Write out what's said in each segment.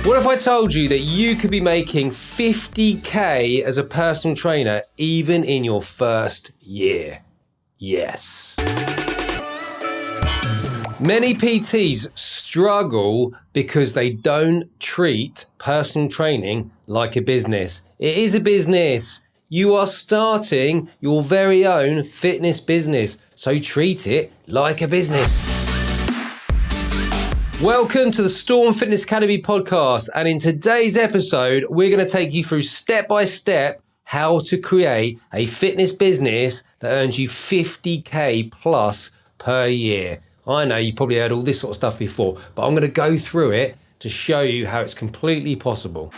What if I told you that you could be making 50K as a personal trainer even in your first year? Yes. Many PTs struggle because they don't treat personal training like a business. It is a business. You are starting your very own fitness business, so treat it like a business. Welcome to the Storm Fitness Academy podcast, and in today's episode, we're going to take you through step by step how to create a fitness business that earns you 50K plus per year. I know you probably heard all this sort of stuff before, but I'm going to go through it to show you how it's completely possible.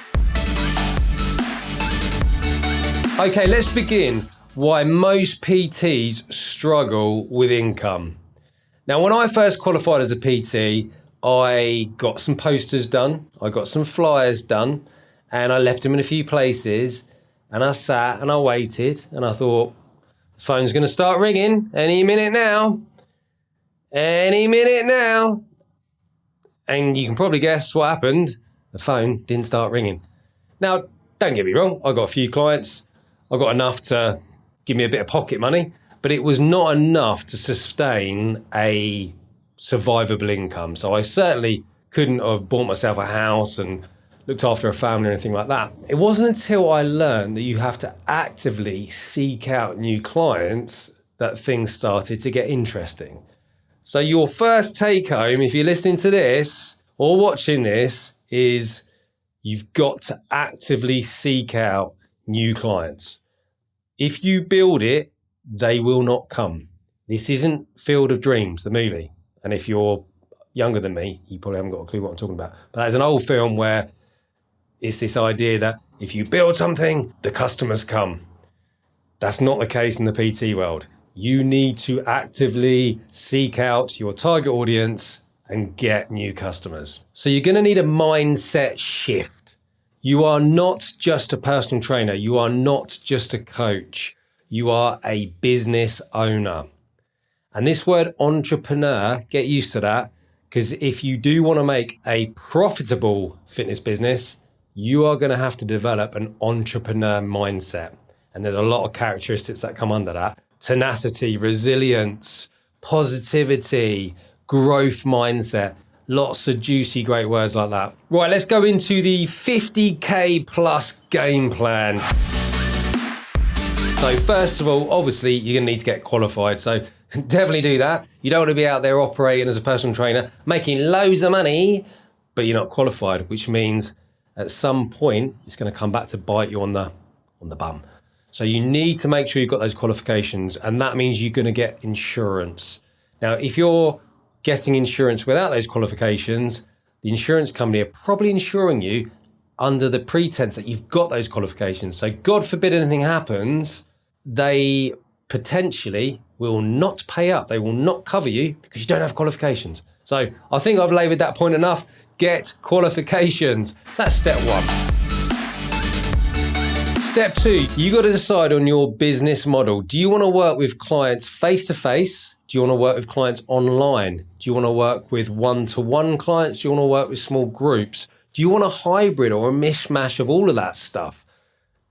Okay, let's begin why most PTs struggle with income. Now, when I first qualified as a PT, I got some posters done, I got some flyers done, and I left them in a few places, and I sat and I waited, and I thought, the phone's going to start ringing any minute now. And you can probably guess what happened. The phone didn't start ringing. Now, don't get me wrong, I got a few clients. I got enough to give me a bit of pocket money, but it was not enough to sustain a survivable income. So I certainly couldn't have bought myself a house and looked after a family or anything like that. It wasn't until I learned that you have to actively seek out new clients that things started to get interesting. So your first take home, if you're listening to this or watching this, is you've got to actively seek out new clients. If you build it, they will not come. This isn't Field of Dreams, the movie. And if you're younger than me, you probably haven't got a clue what I'm talking about. But there's an old film where it's this idea that if you build something, the customers come. That's not the case in the PT world. You need to actively seek out your target audience and get new customers. So you're going to need a mindset shift. You are not just a personal trainer. You are not just a coach. You are a business owner. And this word entrepreneur, get used to that, because if you do want to make a profitable fitness business, you are going to have to develop an entrepreneur mindset. And there's a lot of characteristics that come under that. Tenacity, resilience, positivity, growth mindset, lots of juicy, great words like that. Right, let's go into the 50K plus game plan. So first of all, obviously, you're going to need to get qualified. So definitely do that. You don't want to be out there operating as a personal trainer, making loads of money, but you're not qualified, which means at some point, it's going to come back to bite you on the bum. So you need to make sure you've got those qualifications, and that means you're going to get insurance. Now, if you're getting insurance without those qualifications, the insurance company are probably insuring you under the pretense that you've got those qualifications. So God forbid anything happens, they potentially will not pay up. They will not cover you because you don't have qualifications. So I think I've laboured that point enough. Get qualifications. So that's step one. Step two, you got to decide on your business model. Do you want to work with clients face-to-face? Do you want to work with clients online? Do you want to work with one-to-one clients? Do you want to work with small groups? Do you want a hybrid or a mishmash of all of that stuff?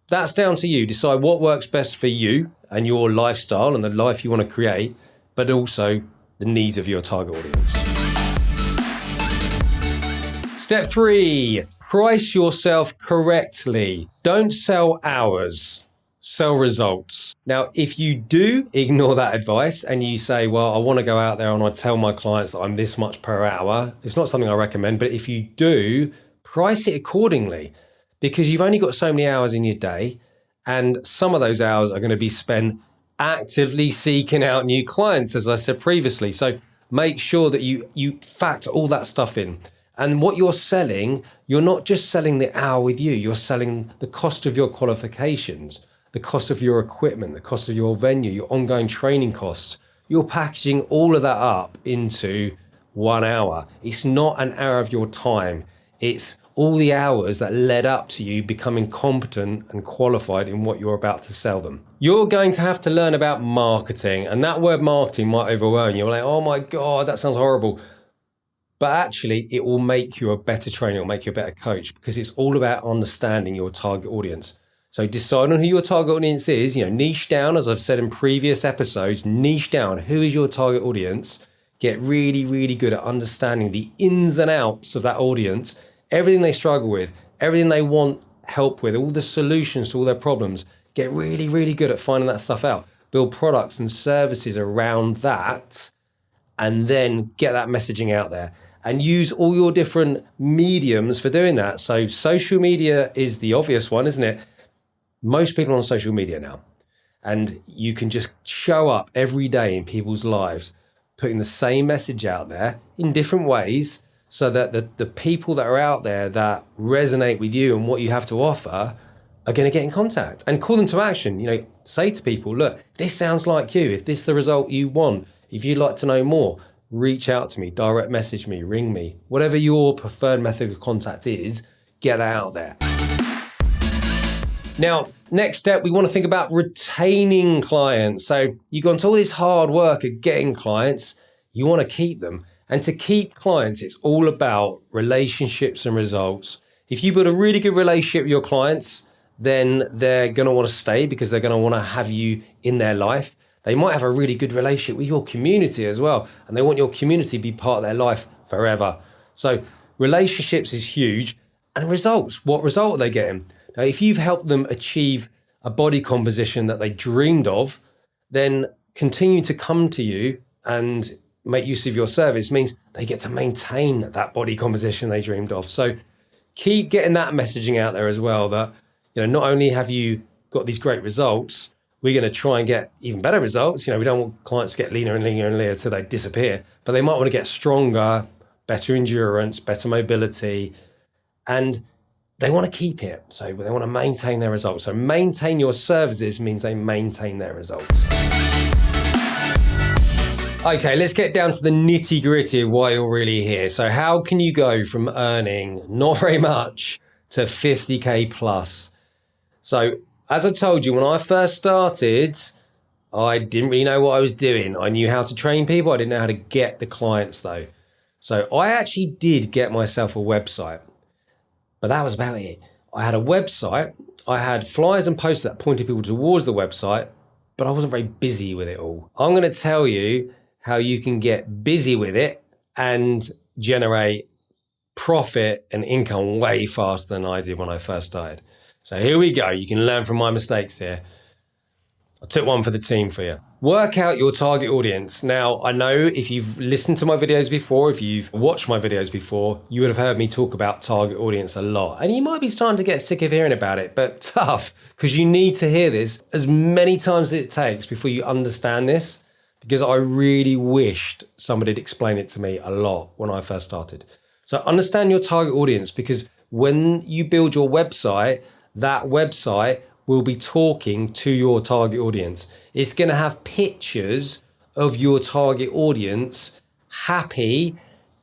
That's down to you. Decide what works best for you and your lifestyle and the life you want to create, but also the needs of your target audience. Step three, price yourself correctly. Don't sell hours, sell results. Now, if you do ignore that advice and you say, well, I want to go out there and I tell my clients that I'm this much per hour, it's not something I recommend, but if you do, price it accordingly, because you've only got so many hours in your day, and some of those hours are going to be spent actively seeking out new clients, as I said previously. So make sure that you factor all that stuff in. And what you're selling, you're not just selling the hour with you, you're selling the cost of your qualifications, the cost of your equipment, the cost of your venue, your ongoing training costs. You're packaging all of that up into 1 hour. It's not an hour of your time. It's all the hours that led up to you becoming competent and qualified in what you're about to sell them. You're going to have to learn about marketing, and that word marketing might overwhelm you. You're like, oh my God, that sounds horrible. But actually, it will make you a better trainer, it will make you a better coach, because it's all about understanding your target audience. So decide on who your target audience is, niche down, as I've said in previous episodes, niche down. Who is your target audience? Get really, really good at understanding the ins and outs of that audience, everything they struggle with, everything they want help with, all the solutions to all their problems. Get really, really good at finding that stuff out. Build products and services around that, and then get that messaging out there. And use all your different mediums for doing that. So social media is the obvious one, isn't it? Most people are on social media now. And you can just show up every day in people's lives, putting the same message out there in different ways, so that the people that are out there that resonate with you and what you have to offer are going to get in contact. And call them to action. Say to people, look, this sounds like you. If this is the result you want, if you'd like to know more, reach out to me, direct message me, ring me. Whatever your preferred method of contact is, get that out there. Now, next step, we want to think about retaining clients. So you've gone to all this hard work at getting clients, you want to keep them. And to keep clients, it's all about relationships and results. If you build a really good relationship with your clients, then they're going to want to stay, because they're going to want to have you in their life. They might have a really good relationship with your community as well, and they want your community to be part of their life forever. So relationships is huge. And results, what result are they getting? Now, if you've helped them achieve a body composition that they dreamed of, then continue to come to you and make use of your service means they get to maintain that body composition they dreamed of. So keep getting that messaging out there as well, that not only have you got these great results, we're going to try and get even better results. We don't want clients to get leaner and leaner and leaner till they disappear, but they might want to get stronger, better endurance, better mobility, and they want to keep it. So they want to maintain their results. So maintain your services means they maintain their results. Okay, let's get down to the nitty gritty of why you're really here. So how can you go from earning not very much to 50K plus? So as I told you, when I first started, I didn't really know what I was doing. I knew how to train people. I didn't know how to get the clients though. So I actually did get myself a website, but that was about it. I had a website. I had flyers and posters that pointed people towards the website, but I wasn't very busy with it all. I'm going to tell you how you can get busy with it and generate profit and income way faster than I did when I first started. So here we go. You can learn from my mistakes here. I took one for the team for you. Work out your target audience. Now, I know if you've listened to my videos before, if you've watched my videos before, you would have heard me talk about target audience a lot. And you might be starting to get sick of hearing about it, but tough, because you need to hear this as many times as it takes before you understand this, because I really wished somebody had explained it to me a lot when I first started. So understand your target audience, because when you build your website, that website will be talking to your target audience. It's going to have pictures of your target audience happy,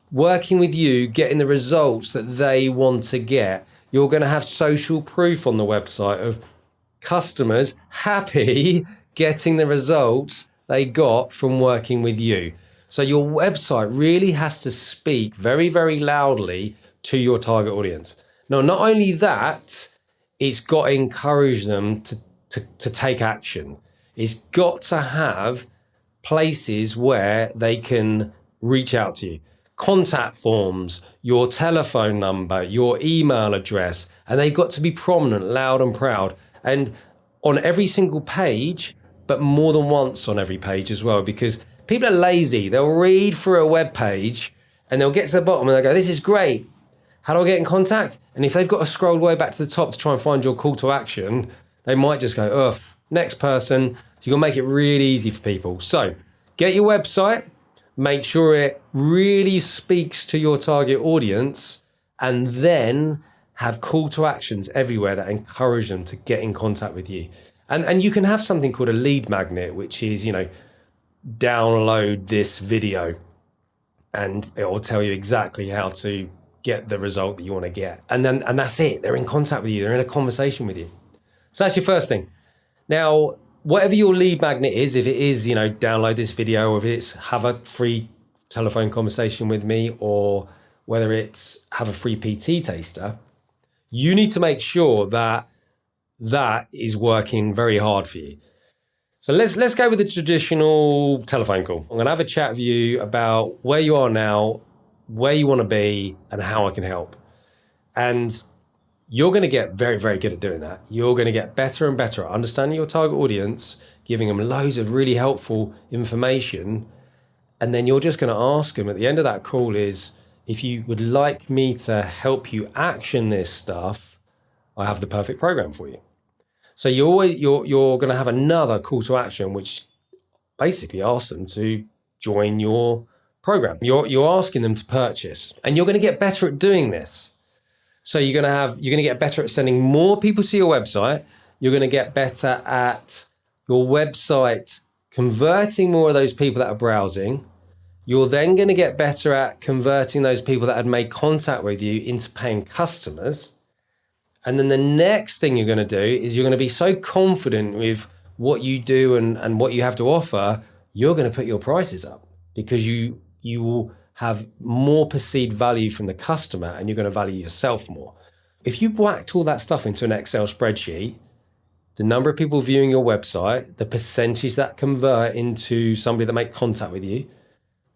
working with you, getting the results that they want to get. You're going to have social proof on the website of customers happy getting the results they got from working with you. So your website really has to speak very, very loudly to your target audience. Now, not only that, it's got to encourage them to take action. It's got to have places where they can reach out to you. Contact forms, your telephone number, your email address, and they've got to be prominent, loud and proud. And on every single page, but more than once on every page as well, because people are lazy. They'll read through a web page and they'll get to the bottom and they'll go, this is great. How do I get in contact? And if they've got to scroll all the way back to the top to try and find your call to action, they might just go, oh, next person. So you're going to make it really easy for people. So get your website, make sure it really speaks to your target audience, and then have call to actions everywhere that encourage them to get in contact with you. And you can have something called a lead magnet, which is, download this video and it will tell you exactly how to get the result that you want to get. And that's it. They're in contact with you. They're in a conversation with you. So that's your first thing. Now, whatever your lead magnet is, if it is, download this video, or if it's have a free telephone conversation with me, or whether it's have a free PT taster, you need to make sure that that is working very hard for you. So let's go with the traditional telephone call. I'm going to have a chat with you about where you are now, where you want to be, and how I can help. And you're going to get very, very good at doing that. You're going to get better and better at understanding your target audience, giving them loads of really helpful information. And then you're just going to ask them at the end of that call is, if you would like me to help you action this stuff, I have the perfect program for you. So you're going to have another call to action, which basically asks them to join your program. You're asking them to purchase, and you're going to get better at doing this. So you're going to get better at sending more people to your website. You're going to get better at your website converting more of those people that are browsing. You're then going to get better at converting those people that had made contact with you into paying customers. And then the next thing you're going to do is you're going to be so confident with what you do and what you have to offer, you're going to put your prices up, because you will have more perceived value from the customer, and you're going to value yourself more. If you whacked all that stuff into an Excel spreadsheet, the number of people viewing your website, the percentage that convert into somebody that make contact with you,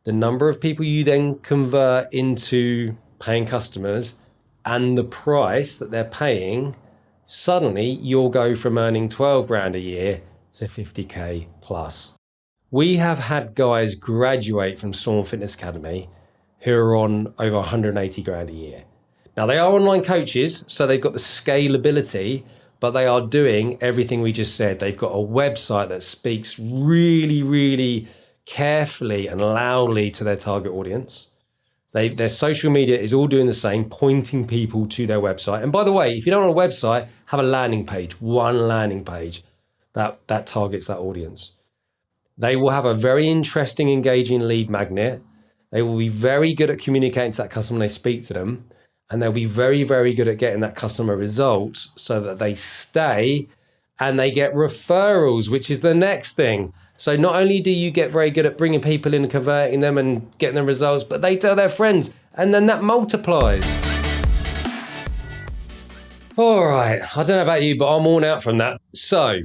the number of people you then convert into paying customers, and the price that they're paying, suddenly you'll go from earning 12 grand a year to 50K plus. We have had guys graduate from Storm Fitness Academy who are on over 180 grand a year. Now, they are online coaches, so they've got the scalability, but they are doing everything we just said. They've got a website that speaks really, really carefully and loudly to their target audience. Their social media is all doing the same, pointing people to their website. And by the way, if you don't have a website, have a landing page, one landing page that targets that audience. They will have a very interesting, engaging lead magnet. They will be very good at communicating to that customer when they speak to them. And they'll be very, very good at getting that customer results so that they stay and they get referrals, which is the next thing. So not only do you get very good at bringing people in and converting them and getting them results, but they tell their friends, and then that multiplies. All right, I don't know about you, but I'm worn out from that. So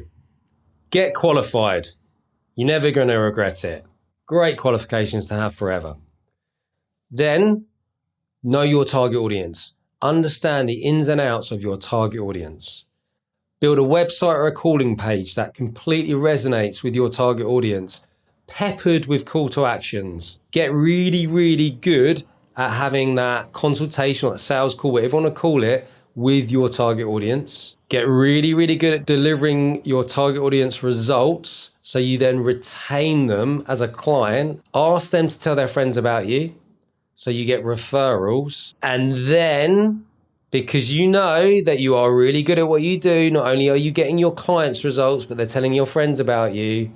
get qualified. You're never going to regret it. Great qualifications to have forever. Then know your target audience. Understand the ins and outs of your target audience. Build a website or a calling page that completely resonates with your target audience, peppered with call to actions. Get really, really good at having that consultation or that sales call, whatever you want to call it, with your target audience. Get really, really good at delivering your target audience results so you then retain them as a client. Ask them to tell their friends about you so you get referrals. And then, because you know that you are really good at what you do, not only are you getting your clients results, but they're telling your friends about you,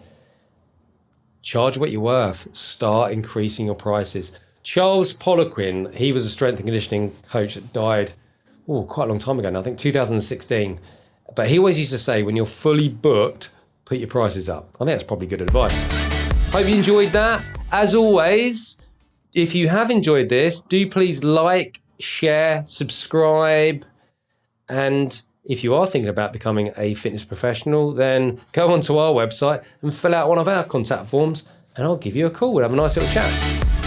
charge what you're worth. Start increasing your prices. Charles Poliquin, he was a strength and conditioning coach that died quite a long time ago now, I think 2016. But he always used to say, when you're fully booked, put your prices up. I think that's probably good advice. Hope you enjoyed that. As always, if you have enjoyed this, do please like, share, subscribe, and if you are thinking about becoming a fitness professional, then go onto our website and fill out one of our contact forms and I'll give you a call. We'll have a nice little chat.